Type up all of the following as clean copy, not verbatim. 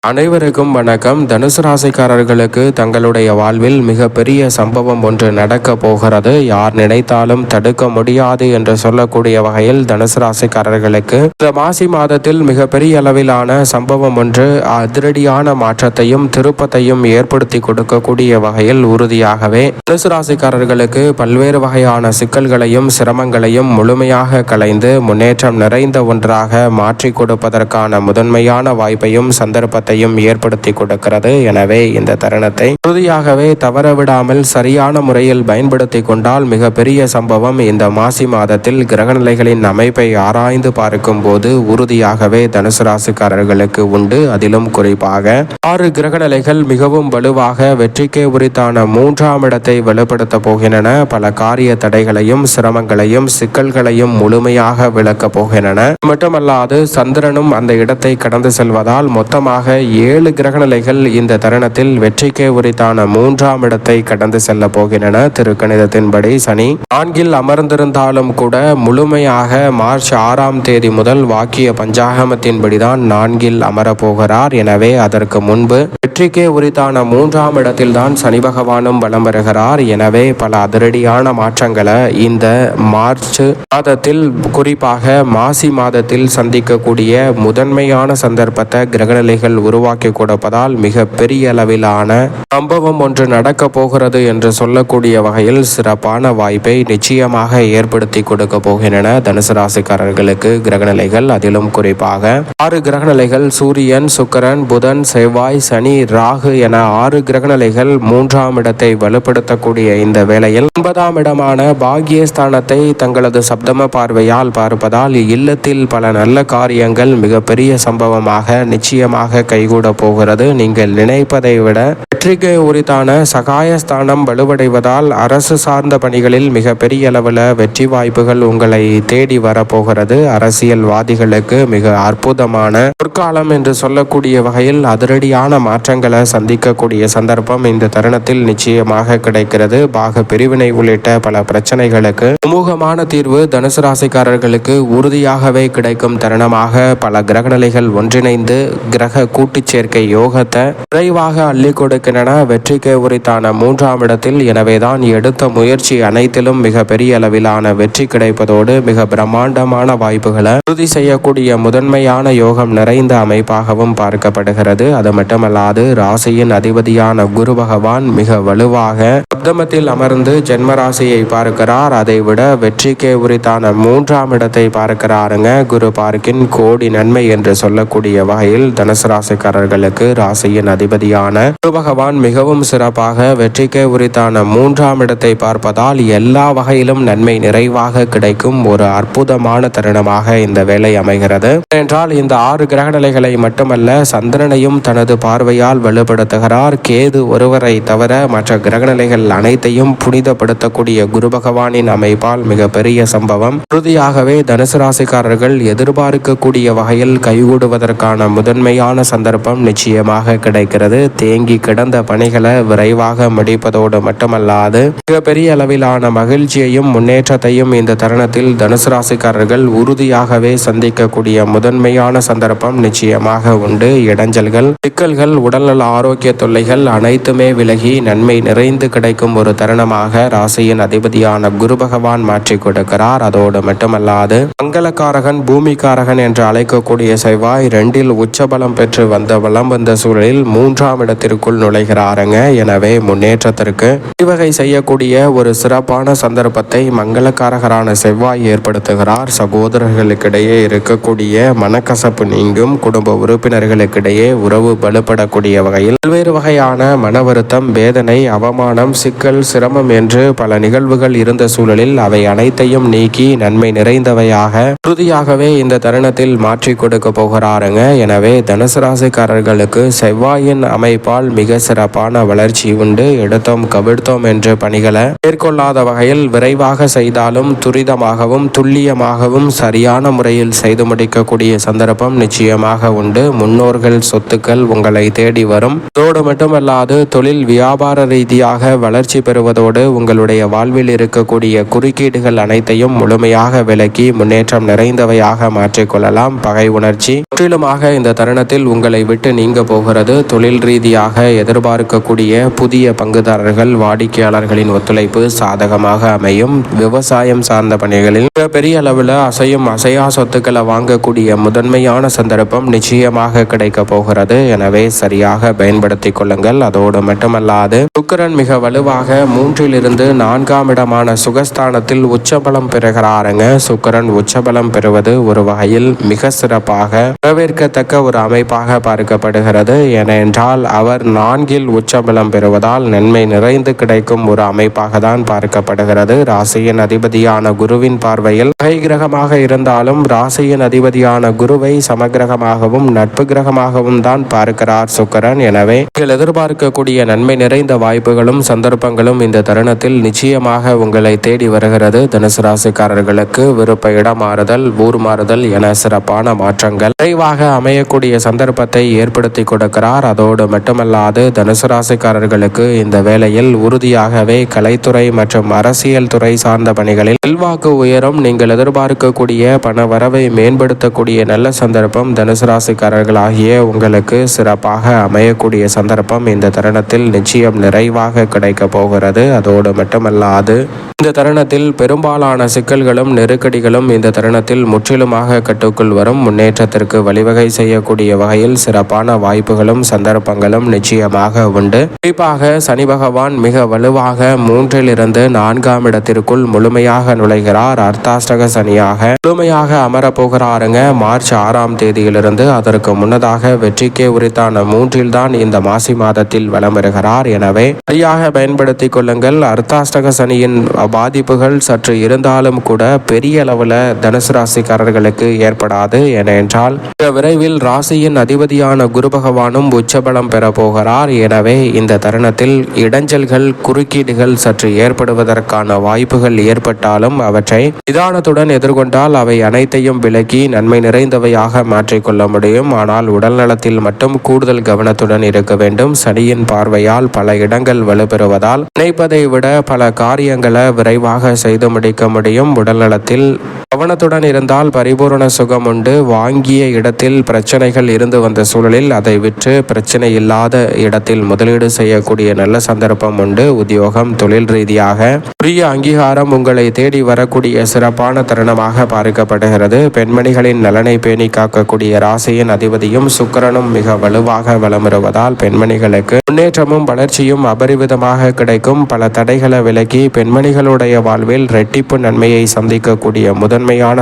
அனைவருக்கும் வணக்கம். தனுசு ராசிக்காரர்களுக்கு தங்களுடைய வாழ்வில் மிகப்பெரிய சம்பவம் ஒன்று நடக்க போகிறது. யார் நினைத்தாலும் தடுக்க முடியாது என்று சொல்லக்கூடிய வகையில் தனுசு ராசிக்காரர்களுக்கு இந்த மாசி மாதத்தில் மிகப்பெரிய அளவிலான சம்பவம் ஒன்று அதிரடியான மாற்றத்தையும் திருப்பத்தையும் ஏற்படுத்தி கொடுக்கக்கூடிய வகையில் உறுதியாகவே தனுசு ராசிக்காரர்களுக்கு பல்வேறு வகையான சிக்கல்களையும் சிரமங்களையும் முழுமையாக களைந்து முன்னேற்றம் நிறைந்த ஒன்றாக மாற்றி கொடுப்பதற்கான முதன்மையான வாய்ப்பையும் சந்தர்ப்பத்தை ஏற்படுத்தி கொடுக்கிறது. எனவே இந்த தருணத்தை உறுதியாகவே தவறவிடாமல் சரியான முறையில் பயன்படுத்தி கொண்டால் மிகப்பெரிய சம்பவம் இந்த மாசி மாதத்தில் கிரகநிலைகளின் அமைப்பை ஆராய்ந்து பார்க்கும் போது உறுதியாகவே தனுசு ராசிக்காரர்களுக்கு உண்டு. அதிலும் குறிப்பாக 6 கிரகநிலைகள் மிகவும் வலுவாக வெற்றிக்கே உரித்தான 3ஆம் இடத்தை வலுப்படுத்த போகின்றன. பல காரிய தடைகளையும் சிரமங்களையும் சிக்கல்களையும் முழுமையாக விளக்கப் போகின்றன. மட்டுமல்லாது சந்திரனும் அந்த இடத்தை கடந்து செல்வதால் மொத்தமாக 7 கிரகநிலைகள் இந்த தருணத்தில் வெற்றிக்கே உரித்தான 3ஆம் இடத்தை கடந்து செல்ல போகின்றன. திருக்கணிதத்தின்படி சனி 4இல் அமர்ந்திருந்தாலும் கூட முழுமையாக மார்ச் 6ஆம் தேதி முதல் வாக்கிய பஞ்சாகமத்தின்படிதான் 4இல் அமரப்போகிறார். எனவே அதற்கு முன்பு வெற்றிக்கே உரித்தான 3ஆம் இடத்தில் தான் சனி பகவானும் வலம் வருகிறார். எனவே பல அதிரடியான மாற்றங்களை இந்த மார்ச் மாதத்தில் குறிப்பாக மாசி மாதத்தில் சந்திக்கக்கூடிய முதன்மையான சந்தர்ப்பத்தை கிரகநிலைகள் உருவாக்கி கொடுப்பதால் மிக பெரிய அளவிலான சம்பவம் ஒன்று நடக்க போகிறது என்று சொல்லக்கூடிய வகையில் சிறப்பான வாய்ப்பை நிச்சயமாக ஏற்படுத்தி கொடுக்க போகின்றன தனுசு ராசிக்காரர்களுக்கு கிரகநிலைகள். அதிலும் குறிப்பாக 6 கிரகநிலைகள் சூரியன், சுக்கிரன், புதன், செவ்வாய், சனி, ராகு என 6 கிரகநிலைகள் 3ஆம் இடத்தை வலுப்படுத்தக்கூடிய இந்த வேளையில் 9ஆம் இடமான பாக்கியஸ்தானத்தை தங்களது சப்தம பார்வையால் பார்ப்பதால் இல்லத்தில் பல நல்ல காரியங்கள் மிகப்பெரிய சம்பவமாக நிச்சயமாக கைகூட போகிறது. நீங்கள் நினைப்பதை விட வெற்றிக்கு உரித்தான சகாயஸ்தானம் வலுவடைவதால் அரசு சார்ந்த பணிகளில் மிக பெரிய அளவில் வெற்றி வாய்ப்புகள் உங்களை தேடி வரப்போகிறது. அரசியல்வாதிகளுக்கு மிக அற்புதமான பொற்காலம் என்று சொல்லக்கூடிய வகையில் அதிரடியான மாற்றங்களை சந்திக்கக்கூடிய சந்தர்ப்பம் இந்த தருணத்தில் நிச்சயமாக கிடைக்கிறது. பாக பிரிவினை உள்ளிட்ட பல பிரச்சனைகளுக்கு சுமூகமான தீர்வு தனுசு ராசிக்காரர்களுக்கு உறுதியாகவே கிடைக்கும் தருணமாக பல கிரகநிலைகள் ஒன்றிணைந்து கிரக கூட்டுச் சேர்க்கை யோகத்தை விரைவாக அள்ளி கொடுக்கின்றன வெற்றிக்கு உரித்தான 3ஆம் இடத்தில். எனவேதான் எடுத்த முயற்சி அனைத்திலும் மிக பெரிய அளவிலான வெற்றி கிடைப்பதோடு மிக பிரம்மாண்டமான வாய்ப்புகளை உறுதி செய்யக்கூடிய முதன்மையான யோகம் நிறைந்த அமைப்பாகவும் பார்க்கப்படுகிறது. அது மட்டுமல்லாது ராசியின் அதிபதியான குரு பகவான் மிக வலுவாக சப்தமத்தில் அமர்ந்து ஜென்ம ராசியை பார்க்கிறார். அதை விட வெற்றிக்கு உரித்தான 3ஆம் இடத்தை பார்க்கிறாருங்க. குரு பார்க்கின் கோடி நன்மை என்று சொல்லக்கூடிய வகையில் தனுசு ராசிக்காரர்களுக்கு ராசியின் அதிபதியான குரு பகவான் மிகவும் சிறப்பாக வெற்றிக்கு உரித்தான 3ஆம் இடத்தை பார்ப்பதால் எல்லா வகையிலும் நன்மை நிறைவாக கிடைக்கும் ஒரு அற்புதமான தருணமாக இந்த வேலை அமைகிறது. என்றால் இந்த 6 கிரகநிலைகளை மட்டுமல்ல சந்திரனையும் தனது பார்வையால் வலுப்படுத்துகிறார். கேது ஒருவரை தவிர மற்ற கிரகநிலைகள் அனைத்தையும் புனிதப்படுத்தக்கூடிய குரு பகவானின் அமைப்பால் மிக பெரிய சம்பவம் உறுதியாகவே தனுசு ராசிக்காரர்கள் எதிர்பார்க்கக்கூடிய வகையில் கைகூடுவதற்கான முதன்மையான சந்தர்ப்பம் நிச்சயமாக கிடைக்கிறது. தேங்கி கிடந்த பணிகளை விரைவாக முடிப்பதோடு மட்டுமல்லாது மிகப்பெரிய அளவிலான மகிழ்ச்சியையும் முன்னேற்றத்தையும் இந்த தருணத்தில் தனுசு ராசிக்காரர்கள் உறுதியாகவே சந்திக்கக்கூடிய முதன்மையான சந்தர்ப்பம் நிச்சயமாக உண்டு. இடைஞ்சல்கள், சிக்கல்கள், உடல்நல ஆரோக்கிய தொல்லைகள் அனைத்துமே விலகி நன்மை நிறைந்து கிடைக்கும் ஒரு தருணமாக ராசியின் அதிபதியான குரு பகவான் மாற்றி கொடுக்கிறார். அதோடு மட்டுமல்லாது மங்களக்காரகன், பூமிக்காரகன் என்று அழைக்கக்கூடிய செவ்வாய் 2இல் உச்சபலம் பெற்று வலம் வந்த சூழலில் 3ஆம் இடத்திற்குள் நுழைகிறாருங்க. எனவே முன்னேற்றத்திற்கு வழிவகை செய்யக்கூடிய ஒரு சிறப்பான சந்தர்ப்பத்தை மங்களக்காரகரான செவ்வாய் ஏற்படுத்துகிறார். சகோதரர்களுக்கிடையே இருக்கக்கூடிய மனக்கசப்பு நீங்கும். குடும்ப உறுப்பினர்களுக்கிடையே உறவு பலப்படக்கூடிய வகையில் பல்வேறு வகையான மன வருத்தம், வேதனை, அவமானம், சிக்கல், சிரமம் என்று பல நிகழ்வுகள் இருந்த சூழலில் அவை அனைத்தையும் நீக்கி நன்மை நிறைந்தவையாக உறுதியாகவே இந்த தருணத்தில் மாற்றி கொடுக்க போகிறாருங்க. எனவே தனுசு ராசிக்காரர்களுக்கு செவ்வாயின் அமைப்பால் மிக சிறப்பான வளர்ச்சி உண்டு. எடுத்தோம் கவிழ்த்தோம் என்ற பணிகளை மேற்கொள்ளாத வகையில் விரைவாக செய்தாலும் துரிதமாகவும் துல்லியமாகவும் சரியான முறையில் செய்து முடிக்கக்கூடிய சந்தர்ப்பம் நிச்சயமாக உண்டு. முன்னோர்கள் சொத்துக்கள் உங்களை தேடி வரும். அதோடு மட்டுமல்லாது தொழில் வியாபார ரீதியாக வளர்ச்சி பெறுவதோடு உங்களுடைய வாழ்வில் இருக்கக்கூடிய குறுக்கீடுகள் அனைத்தையும் முழுமையாக விலக்கி முன்னேற்றம் நிறைந்தவையாக மாற்றிக்கொள்ளலாம். பகை உணர்ச்சி முற்றிலுமாக இந்த தருணத்தில் உங்களை உங்களை விட்டு நீங்க போகிறது. தொழில் ரீதியாக எதிர்பார்க்கக்கூடிய புதிய பங்குதாரர்கள் வாடிக்கையாளர்களின் ஒத்துழைப்பு சாதகமாக அமையும். விவசாயம் சார்ந்த பணிகளில் பெரிய அளவில் அசையும் அசையா சொத்துக்களை வாங்கக்கூடிய முதன்மையான சந்தர்ப்பம் நிச்சயமாக கிடைக்க போகிறது. எனவே சரியாக பயன்படுத்திக் கொள்ளுங்கள். அதோடு மட்டுமல்லாது சுக்கிரன் மிக வலுவாக 3லிருந்து 4ஆம் இடமான சுகஸ்தானத்தில் உச்சபலம் பெறுகிறாருங்க. சுக்கிரன் உச்சபலம் பெறுவது ஒரு வகையில் மிக சிறப்பாக வரவேற்கத்தக்க ஒரு அமைப்பாக பார்க்கப்படுகிறது. ஏனென்றால் அவர் 4இல் உச்சபலம் பெறுவதால் நன்மை நிறைந்து கிடைக்கும் ஒரு அமைப்பாக தான் பார்க்கப்படுகிறது. ராசியின் அதிபதியான குருவின் பார்வையில் வகை கிரகமாக இருந்தாலும் ராசியின் அதிபதியான குருவை சமகிரகமாகவும் நட்பு கிரகமாகவும் தான் பார்க்கிறார் சுக்கிரன். எனவே நீங்கள் எதிர்பார்க்கக்கூடிய நன்மை நிறைந்த வாய்ப்புகளும் சந்தர்ப்பங்களும் இந்த தருணத்தில் நிச்சயமாக உங்களை தேடி வருகிறது. தனுசு ராசிக்காரர்களுக்கு விருப்ப இடம் மாறுதல், ஊர் மாறுதல் என சிறப்பான மாற்றங்கள் விரைவாக அமையக்கூடிய சந்தர்ப்பத்தை ஏற்படுத்தி கொடுக்கிறார். அதோடு மட்டுமல்லாது தனுசு ராசிக்காரர்களுக்கு இந்த வேளையில் உறுதியாகவே கலைத்துறை மற்றும் அரசியல் துறை சார்ந்த பணிகளில் செல்வாக்கு உயரும். நீங்கள் எதிர்பார்க்கக்கூடிய பண வரவை மேம்படுத்தக்கூடிய நல்ல சந்தர்ப்பம் தனுசு ராசிக்காரர்களாகிய உங்களுக்கு சிறப்பாக அமையக்கூடிய சந்தர்ப்பம் இந்த தருணத்தில் நிச்சயம் நிறைவாக கிடைக்க போகிறது. அதோடு மட்டுமல்லாது இந்த தருணத்தில் பெரும்பாலான சிக்கல்களும் நெருக்கடிகளும் இந்த தருணத்தில் முற்றிலுமாக கட்டுக்குள் வரும். முன்னேற்றத்திற்கு வழிவகை செய்யக்கூடிய வகையில் சிறப்பான வாய்ப்புகளும் சந்தர்ப்பங்களும் நிச்சயமாக உண்டு. குறிப்பாக சனி பகவான் மிக வலுவாக 3லிருந்து 4ஆம் இடத்திற்குள் முழுமையாக நுழைகிறார். அர்த்தாஷ்டக சனியாக முழுமையாக அமரப்போகிறாருங்க. மார்ச் 6ஆம் தேதியிலிருந்து அதற்கு முன்னதாக வெற்றிக்கே உரித்தான 3இல் தான் இந்த மாசி மாதத்தில் வலம் வருகிறார். எனவே சரியாக பயன்படுத்திக் கொள்ளுங்கள். அர்த்தாஷ்டக சனியின் பாதிப்புகள் சற்று இருந்தாலும் கூட பெரிய அளவில் தனுசு ராசிக்காரர்களுக்கு ஏற்படாது. ஏனென்றால் விரைவில் ராசியின் அதிபதியான குரு பகவானும் உச்சபலம் பெற போகிறார். எனவே இந்த தருணத்தில் இடைஞ்சல்கள் குறுக்கீடுகள் சற்று ஏற்படுவதற்கான வாய்ப்புகள் ஏற்பட்டாலும் அவற்றை நிதானத்துடன் எதிர்கொண்டால் அவை அனைத்தையும் விலக்கி நன்மை நிறைந்தவையாக மாற்றிக்கொள்ள முடியும். ஆனால் உடல் நலத்தில் மட்டும் கூடுதல் கவனத்துடன் இருக்க வேண்டும். சனியின் பார்வையால் பல இடங்கள் வலுப்பெறுவதால் நினைப்பதை விட பல காரியங்களை விரைவாக செய்து முடிக்க முடியும். உடல்நலத்தில் கவனத்துடன் இருந்தால் பரிபூரண சுகம் உண்டு. வாங்கிய இடத்தில் பிரச்சனைகள் இருந்து வந்த சூழலில் அதை விற்று பிரச்சனை இல்லாத இடத்தில் முதலீடு செய்யக்கூடிய நல்ல சந்தர்ப்பம் உண்டு. உத்தியோகம் தொழில் ரீதியாக உரிய அங்கீகாரம் உங்களை தேடி வரக்கூடிய சிறப்பான தருணமாக பார்க்கப்படுகிறது. பெண்மணிகளின் நலனை பேணி காக்கக்கூடிய ராசியின் அதிபதியும் சுக்கிரனும் மிக வலுவாக வலம் வருவதால் பெண்மணிகளுக்கு முன்னேற்றமும் வளர்ச்சியும் அபரிவிதமாக கிடைக்கும். பல தடைகளை விலக்கி பெண்மணிகளுடைய வாழ்வில் இரட்டிப்பு நன்மையை சந்திக்கக்கூடிய முதன்மையான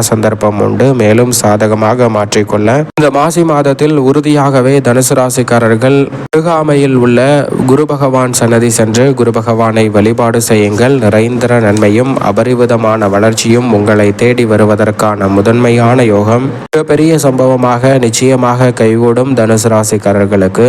சந்தர்ப்பம் உண்டு. மேலும் சாதகமாக மாற்றிக்கொள்ள இந்த மாசி மாதத்தில் உறுதியாகவே தனுசு ராசிக்காரர்கள் அருகாமையில் உள்ள குரு பகவான் சன்னதி சென்று குரு பகவானை வழிபாடு செய்யுங்கள். நிறைந்த நன்மையும் அபரிவிதமான வளர்ச்சியும் உங்களை தேடி வருவதற்கான முதன்மையான யோகம் மிகப்பெரிய சம்பவமாக நிச்சயமாக கைகூடும். தனுசு ராசிக்காரர்களுக்கு